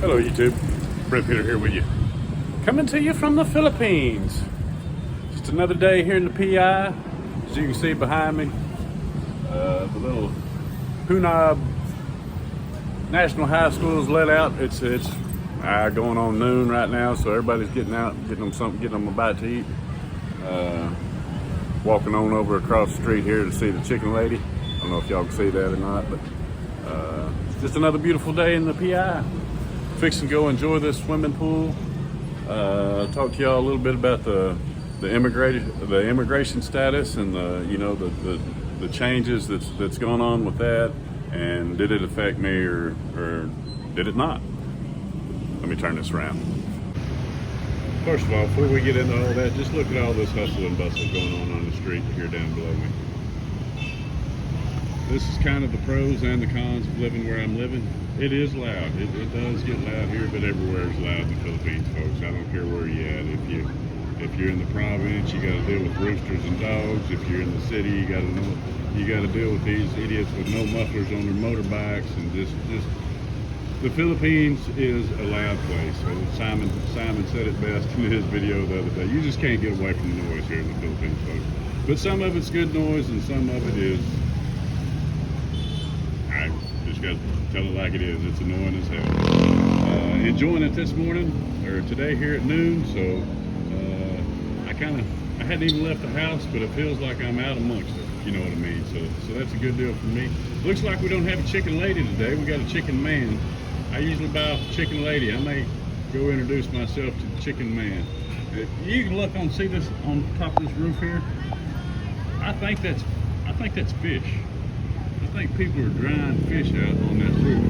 Hello YouTube, Brent Peter here with you. Coming to you from the Philippines. Just another day here in the PI. As you can see behind me, the little Hunab National High School is let out. It's going on noon right now, so everybody's getting out, getting them something, getting them a bite to eat. Walking on over across the street here to see the chicken lady. I don't know if y'all can see that or not, but it's just another beautiful day in the PI. Fixing to go enjoy this swimming pool. Talk to y'all a little bit about the immigration status and the changes that's going on with that, and did it affect me or did it not? Let me turn this around. First of all, before we get into all that, just look at all this hustle and bustle going on the street here down below me. This is kind of the pros and the cons of living where I'm living. It is loud. It does get loud here, but everywhere is loud in the Philippines, folks. I don't care where you're at. If you're in the province, you got to deal with roosters and dogs. If you're in the city, you got to deal with these idiots with no mufflers on their motorbikes, and just the Philippines is a loud place. So Simon said it best in his video the other day. You just can't get away from the noise here in the Philippines, folks. But some of it's good noise, and some of it is, I just got to tell it like it is. It's annoying as hell. Enjoying it this morning, or today here at noon, so I hadn't even left the house, but it feels like I'm out amongst it, you know what I mean? So that's a good deal for me. Looks like we don't have a chicken lady today. We got a chicken man. I usually buy off the chicken lady. I may go introduce myself to the chicken man. You can look see this on top of this roof here. I think that's fish. I think people are drying fish out on that roof,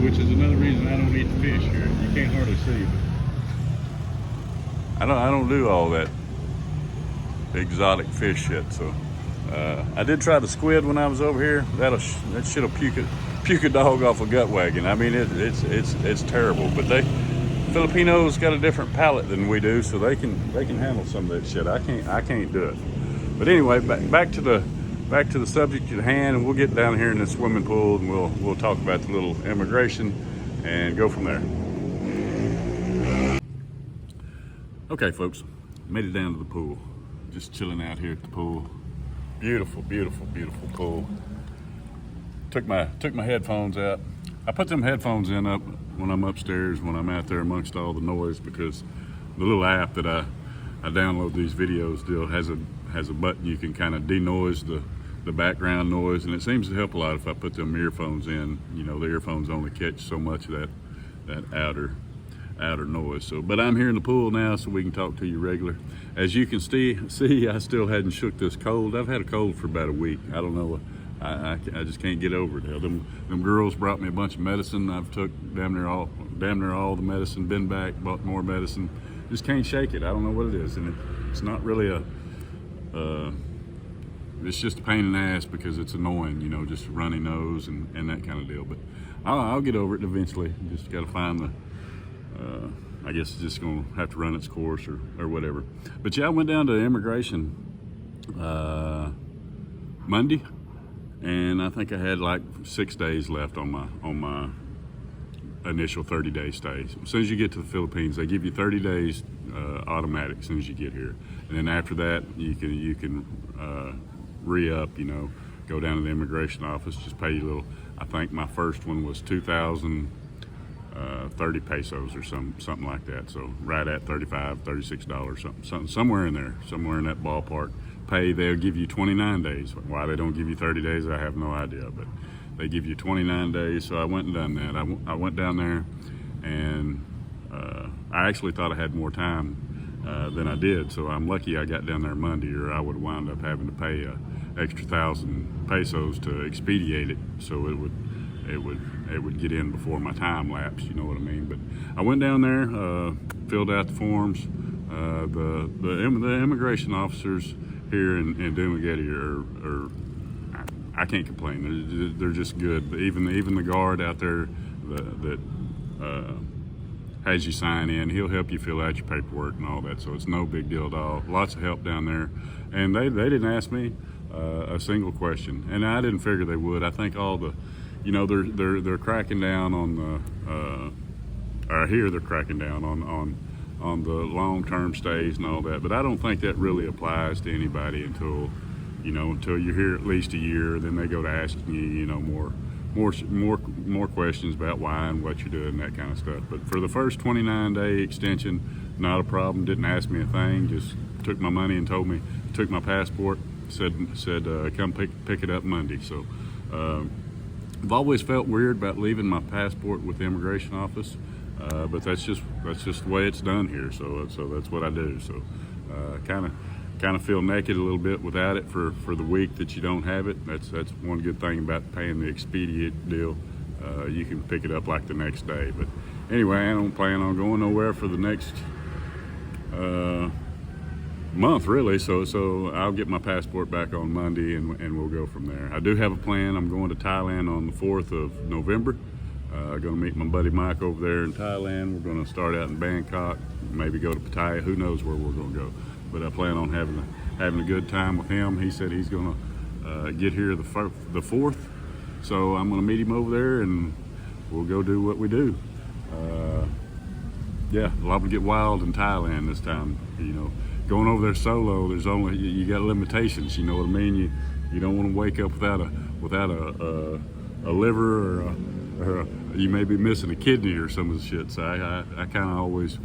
which is another reason I don't eat the fish here. You can't hardly see, but I don't do all that exotic fish shit. So I did try the squid when I was over here. That shit'll puke a dog off a gut wagon. I mean, it's terrible. But Filipinos got a different palate than we do, so they can handle some of that shit. I can't do it. But anyway, back to the subject at hand, and we'll get down here in the swimming pool, and we'll talk about the little immigration and go from there. Okay, folks, made it down to the pool. Just chilling out here at the pool. Beautiful, beautiful, beautiful pool. Took my headphones out. I put them headphones up when I'm upstairs, when I'm out there amongst all the noise, because the little app that I download these videos still has a button you can kind of denoise the background noise, and it seems to help a lot if I put them earphones in. You know, the earphones only catch so much of that outer noise. So, but I'm here in the pool now, so we can talk to you regular. As you can see, I still hadn't shook this cold. I've had a cold for about a week. I don't know. I just can't get over it. Them girls brought me a bunch of medicine. I've took damn near all the medicine. Been back, bought more medicine. Just can't shake it. I don't know what it is, and it's not really it's just a pain in the ass because it's annoying, you know, just runny nose and that kind of deal. But I'll get over it eventually. Just got to find I guess it's just going to have to run its course or whatever. But yeah, I went down to immigration Monday, and I think I had like 6 days left on my initial 30-day stay. As soon as you get to the Philippines, they give you 30 days automatic as soon as you get here, and then after that you can re-up, you know, go down to the immigration office, just pay you a little. I think my first one was 2,030 pesos or something like that, so right at $35-36, somewhere in there, somewhere in that ballpark. They'll give you 29 days. Why they don't give you 30 days, I have no idea, but they give you 29 days. So I went and done that. I went down there, and I actually thought I had more time than I did. So I'm lucky I got down there Monday, or I would wound up having to pay an extra 1,000 pesos to expedite it, so it would get in before my time lapse. You know what I mean? But I went down there, filled out the forms. The immigration officers here in Dumaguete are I can't complain. They're just good. Even the guard out there that has you sign in, he'll help you fill out your paperwork and all that. So it's no big deal at all. Lots of help down there, and they didn't ask me a single question, and I didn't figure they would. I think all the, you know, they're cracking down on or I hear they're cracking down on the long-term stays and all that. But I don't think that really applies to anybody until you're here at least a year. Then they go to asking you, more questions about why and what you're doing, that kind of stuff. But for the first 29-day extension, not a problem. Didn't ask me a thing. Just took my money and told me, took my passport, said come pick it up Monday. So I've always felt weird about leaving my passport with the immigration office, but that's just the way it's done here. So that's what I do. So kind of feel naked a little bit without it for the week that you don't have it. That's one good thing about paying the Expedient deal. You can pick it up like the next day. But anyway, I don't plan on going nowhere for the next month, really. So I'll get my passport back on Monday, and we'll go from there. I do have a plan. I'm going to Thailand on the 4th of November. Going to meet my buddy Mike over there in Thailand. We're going to start out in Bangkok, maybe go to Pattaya. Who knows where we're going to go? But I plan on having a good time with him. He said he's going to get here the 4th, so I'm going to meet him over there, and we'll go do what we do. Yeah, I'll get wild in Thailand this time. Going over there solo, there's only you got limitations. You know what I mean? You don't want to wake up without a liver or you may be missing a kidney or some of the shit. So I kind of always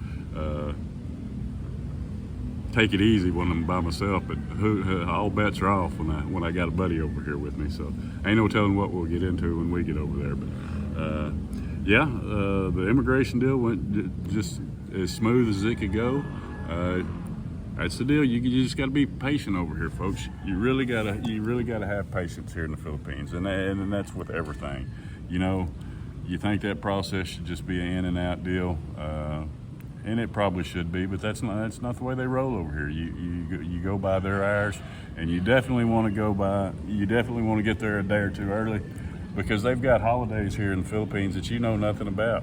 take it easy when I'm by myself, but all bets are off when I got a buddy over here with me. So ain't no telling what we'll get into when we get over there. But the immigration deal went just as smooth as it could go. That's the deal. You just got to be patient over here, folks. You really gotta have patience here in the Philippines, and that's with everything. You think that process should just be an in and out deal. And it probably should be, but that's not the way they roll over here. You go by their hours, and you definitely want to get there a day or two early, because they've got holidays here in the Philippines that you know nothing about.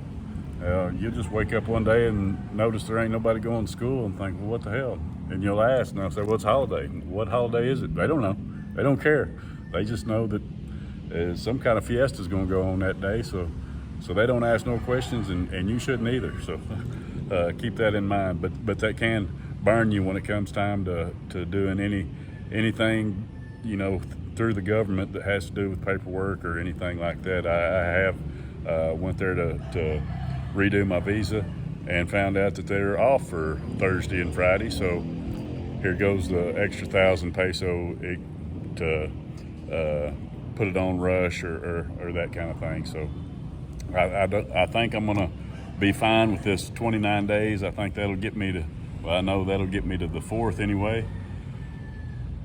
You'll just wake up one day and notice there ain't nobody going to school and think, well, what the hell? And you'll ask, and I'll say, what's holiday? What holiday is it? They don't know. They don't care. They just know that some kind of fiesta is going to go on that day, so they don't ask no questions, and you shouldn't either. So keep that in mind. But that can burn you when it comes time to doing anything, through the government that has to do with paperwork or anything like that. I have went there to redo my visa and found out that they're off for Thursday and Friday. So here goes the extra 1,000 peso to put it on rush or that kind of thing. So I think I'm gonna be fine with this 29 days. I think that'll get me I know that'll get me to the 4th anyway.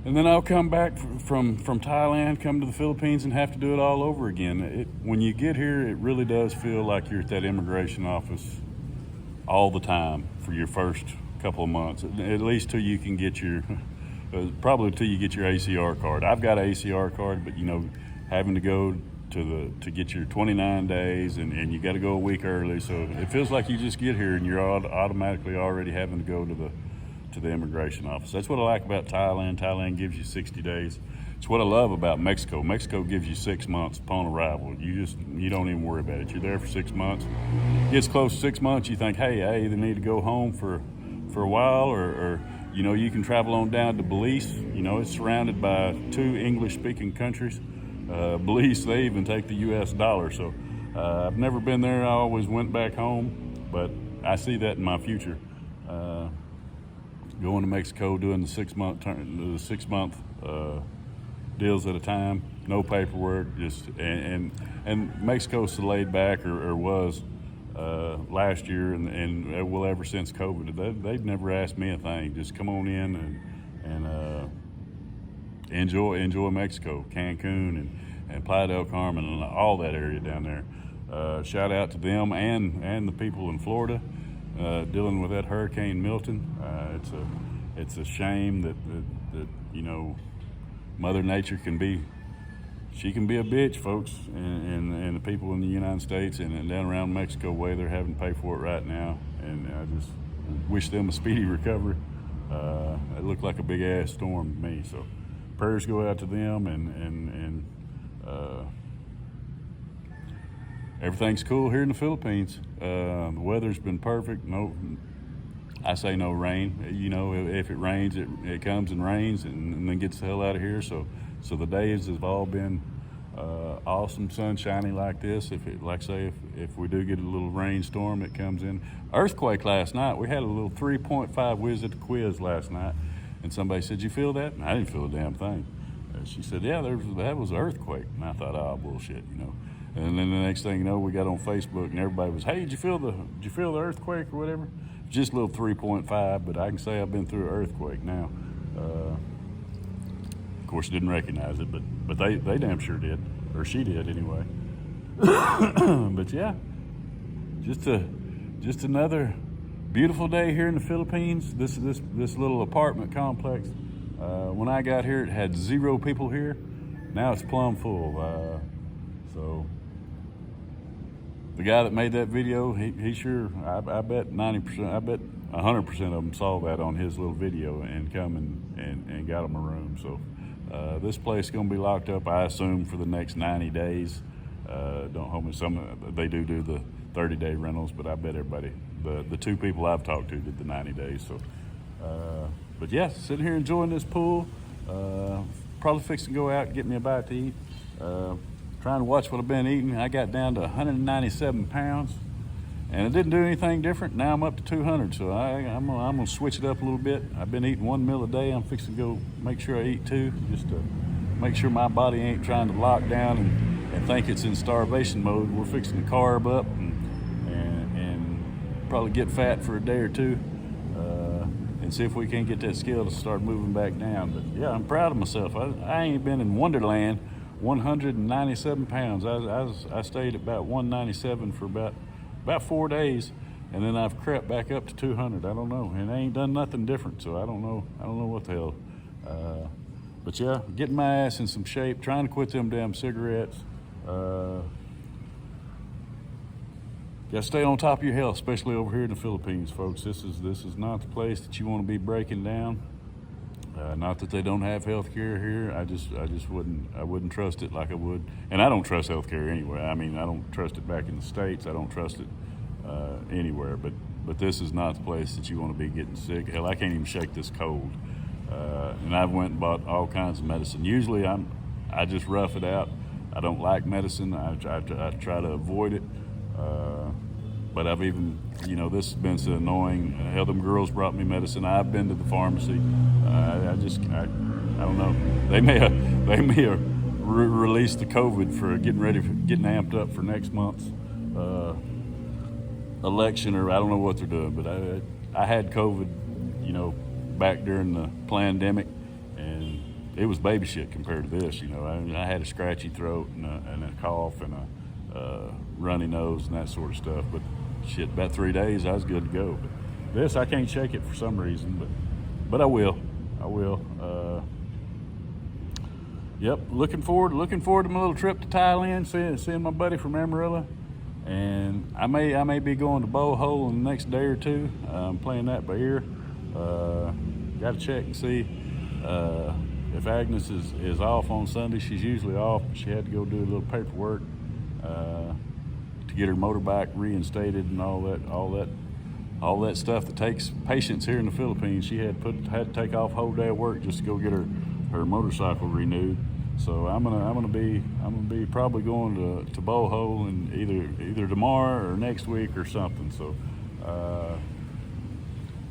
And then I'll come back from Thailand, come to the Philippines, and have to do it all over again. When you get here, it really does feel like you're at that immigration office all the time for your first couple of months, at least till you can get probably till you get your ACR card. I've got an ACR card, but having to go to get your 29 days, and you got to go a week early, so it feels like you just get here and you're automatically already having to go to the immigration office. That's what I like about Thailand. Thailand gives you 60 days. It's what I love about Mexico. Mexico gives you 6 months upon arrival. You don't even worry about it. You're there for 6 months. Gets close to 6 months, you think, hey, I either need to go home for a while, or you can travel on down to Belize. It's surrounded by 2 English-speaking countries. Belize, they even take the U.S. dollar. So I've never been there. I always went back home, but I see that in my future. Going to Mexico, doing the 6 month deals at a time, no paperwork, and Mexico's so laid back, or was last year, and well, ever since COVID, they've never asked me a thing. Just come on in and enjoy Mexico, Cancun and Playa del Carmen, and all that area down there. Shout out to them and the people in Florida dealing with that Hurricane Milton. It's a shame that Mother Nature can be a bitch, folks, and the people in the United States and down around Mexico way they're having to pay for it right now. And I just wish them a speedy recovery. It looked like a big ass storm to me. So prayers go out to them, and everything's cool here in the Philippines. The weather's been perfect. I say no rain. You know, if it rains, it comes and rains and then gets the hell out of here. So the days have all been awesome, sunshiny like this. If we do get a little rainstorm, it comes in. Earthquake last night. We had a little 3.5 whiz at the quiz last night, and somebody said, "You feel that?" And I didn't feel a damn thing. She said, "Yeah, that was an earthquake." And I thought, "Oh, bullshit," you know. And then the next thing you know, we got on Facebook and everybody was, "Hey, did you feel the earthquake or whatever?" Just a little 3.5, but I can say I've been through an earthquake now. Of course, didn't recognize it, but they damn sure did, or she did anyway. But yeah, just another beautiful day here in the Philippines. This little apartment complex. When I got here, it had 0 people here. Now it's plumb full. So the guy that made that video, he sure, I bet 90%, I bet 100% of them saw that on his little video and come and got them a room. So this place is gonna be locked up, I assume, for the next 90 days. Don't hold me. They do the 30-day rentals, but I bet everybody, the 2 people I've talked to, did the 90 days. So, but yeah, sitting here enjoying this pool. Probably fixing to go out and get me a bite to eat. Trying to watch what I've been eating. I got down to 197 pounds, and it didn't do anything different. Now I'm up to 200, so I'm gonna switch it up a little bit. I've been eating 1 meal a day. I'm fixing to go make sure I eat 2, just to make sure my body ain't trying to lock down and think it's in starvation mode. We're fixing to carb up and probably get fat for a day or 2, and see if we can't get that scale to start moving back down. But yeah, I'm proud of myself. I ain't been in Wonderland. 197 pounds. I stayed at about 197 for about 4 days, and then I've crept back up to 200. I don't know, and I ain't done nothing different, so I don't know what the hell. But yeah, getting my ass in some shape, trying to quit them damn cigarettes. Gotta stay on top of your health, especially over here in the Philippines, folks. This is not the place that you want to be breaking down. Not that they don't have health care here. I just wouldn't trust it like I would, and I don't trust health care anywhere. I mean, I don't trust it back in the States. I don't trust it anywhere. But this is not the place that you want to be getting sick. Hell, I can't even shake this cold. And I've went and bought all kinds of medicine. Usually I just rough it out. I don't like medicine. I try to avoid it. But I've even, you know, this has been so annoying. Hell, them girls brought me medicine. I've been to the pharmacy. I don't know. They may have released the COVID for getting amped up for next month's election, or I don't know what they're doing. But I had COVID, you know, back during the pandemic, and it was baby shit compared to this. You know, I had a scratchy throat and a cough and a runny nose and that sort of stuff. But shit, about 3 days I was good to go. But this, I can't shake it for some reason, but I will. Yep, looking forward to my little trip to Thailand, seeing my buddy from Amarillo, and I may be going to Bohol in the next day or 2. I'm playing that by ear. Got to check and see if Agnes is off on Sunday. She's usually off. She had to go do a little paperwork to get her motorbike reinstated and all that stuff that takes patience here in the Philippines. She had to take off a whole day of work just to go get her motorcycle renewed. So I'm gonna be probably going to Bohol and either tomorrow or next week or something. So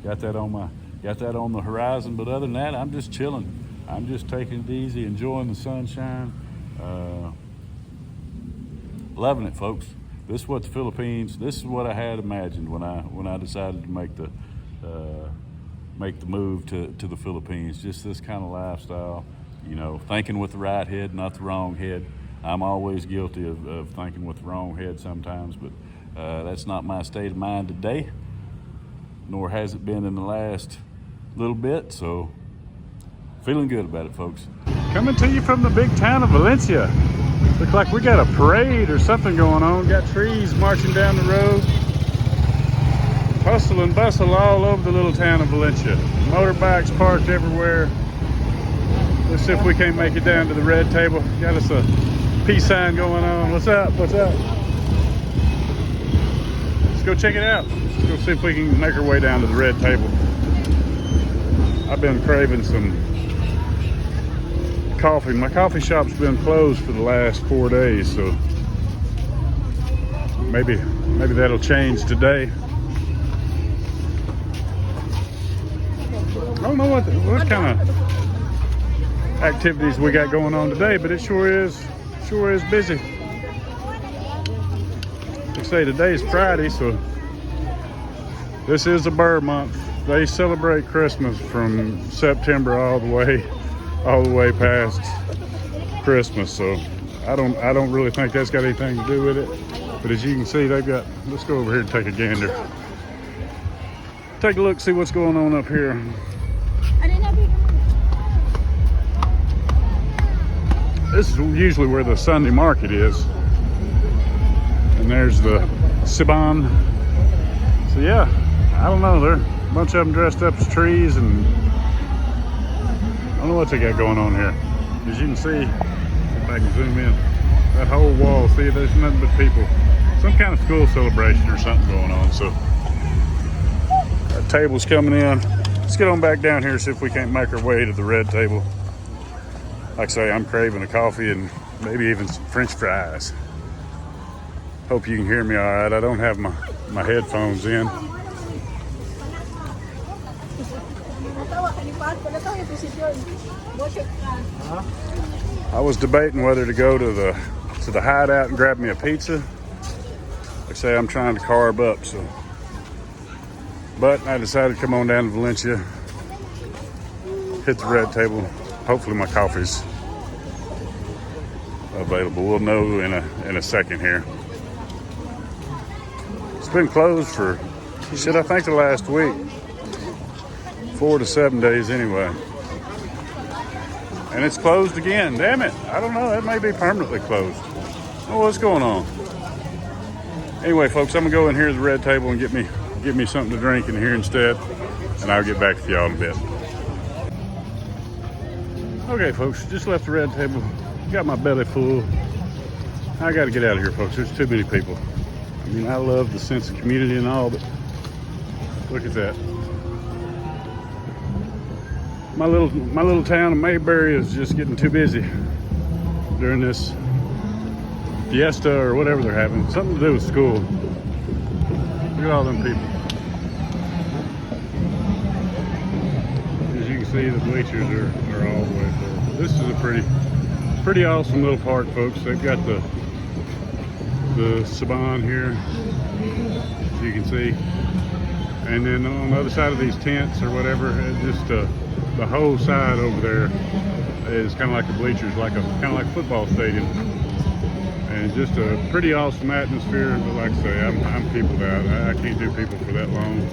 got that on the horizon. But other than that, I'm just chilling. I'm just taking it easy, enjoying the sunshine, loving it, folks. This is what the Philippines. This is what I had imagined when I decided to make the move to the Philippines. Just this kind of lifestyle, you know, thinking with the right head, not the wrong head. I'm always guilty of thinking with the wrong head sometimes, but that's not my state of mind today, nor has it been in the last little bit. So, feeling good about it, folks. Coming to you from the big town of Valencia. Look like we got a parade or something going on. Got trees marching down the road. Hustle and bustle all over the little town of Valencia. Motorbikes parked everywhere. Let's see if we can't make it down to the red table. Got us a peace sign going on. What's up? What's up? go check it out. Let's go see if we can make our way down to the red table. I've been craving some coffee. My coffee shop's been closed for the last 4 days, so maybe that'll change today. I don't know what kind of activities we got going on today, but it sure is busy. They say today is Friday, so this is a Burr month. They celebrate Christmas from September all the way past Christmas. So I don't really think that's got anything to do with it. But as you can see, they've got. Let's go over here and take a gander. Take a look, see what's going on up here. This is usually where the Sunday market is. And there's the Siban. So yeah, I don't know. There are a bunch of them dressed up as trees, and I don't know what they got going on here. As you can see, if I can zoom in, that whole wall, see, there's nothing but people. Some kind of school celebration or something going on. So that table's coming in. Let's get on back down here, see if we can't make our way to the red table. Like I say, I'm craving a coffee and maybe even some French fries. Hope you can hear me all right. I don't have my headphones in. I was debating whether to go to the hideout and grab me a pizza. Like I say, I'm trying to carb up, so. But I decided to come on down to Valencia, hit the red table. Hopefully my coffee's available. We'll know in a second here. It's been closed for, I think the last week. 4 to 7 days anyway. And it's closed again. Damn it. I don't know. It may be permanently closed. Oh, what's going on? Anyway, folks, I'm gonna go in here to the red table and get me something to drink in here instead, and I'll get back with y'all in a bit. Okay, folks, just left the red table. Got my belly full. I got to get out of here, folks. There's too many people. I mean, I love the sense of community and all, but look at that. My little town of Mayberry is just getting too busy during this Fiesta or whatever they're having. Something to do with school. Look at all them people. As you can see, the bleachers are all the way full. This is a pretty awesome little park, folks. They've got the Saban here, as you can see. And then on the other side of these tents or whatever, just the whole side over there is kind of like the bleachers, kind of like a football stadium. And just a pretty awesome atmosphere. But like I say, I'm peopled out. I can't do people for that long.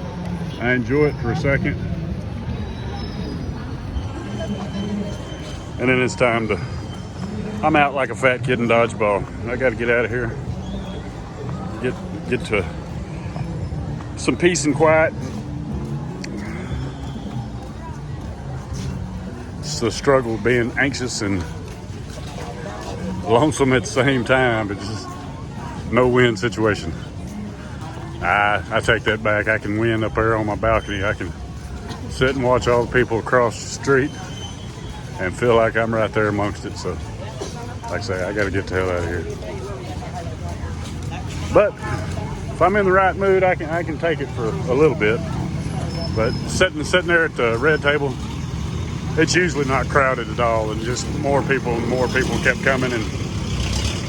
I enjoy it for a second, and then it's time to. I'm out like a fat kid in dodgeball. I got to get out of here. Get to some peace and quiet. It's the struggle of being anxious and lonesome at the same time. It's just no-win situation. I take that back. I can win up there on my balcony. I can sit and watch all the people across the street and feel like I'm right there amongst it. So, like I say, I got to get the hell out of here. But if I'm in the right mood, I can take it for a little bit. But sitting there at the red table, it's usually not crowded at all, and just more people kept coming, and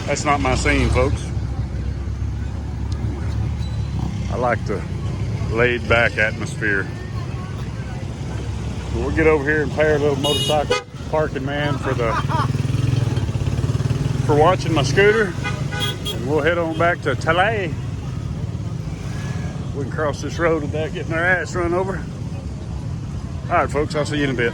that's not my scene, folks. I like the laid back atmosphere. So we'll get over here and pay our little motorcycle parking man for watching my scooter, and we'll head on back to Talay. We can cross this road without getting our ass run over. All right, folks, I'll see you in a bit.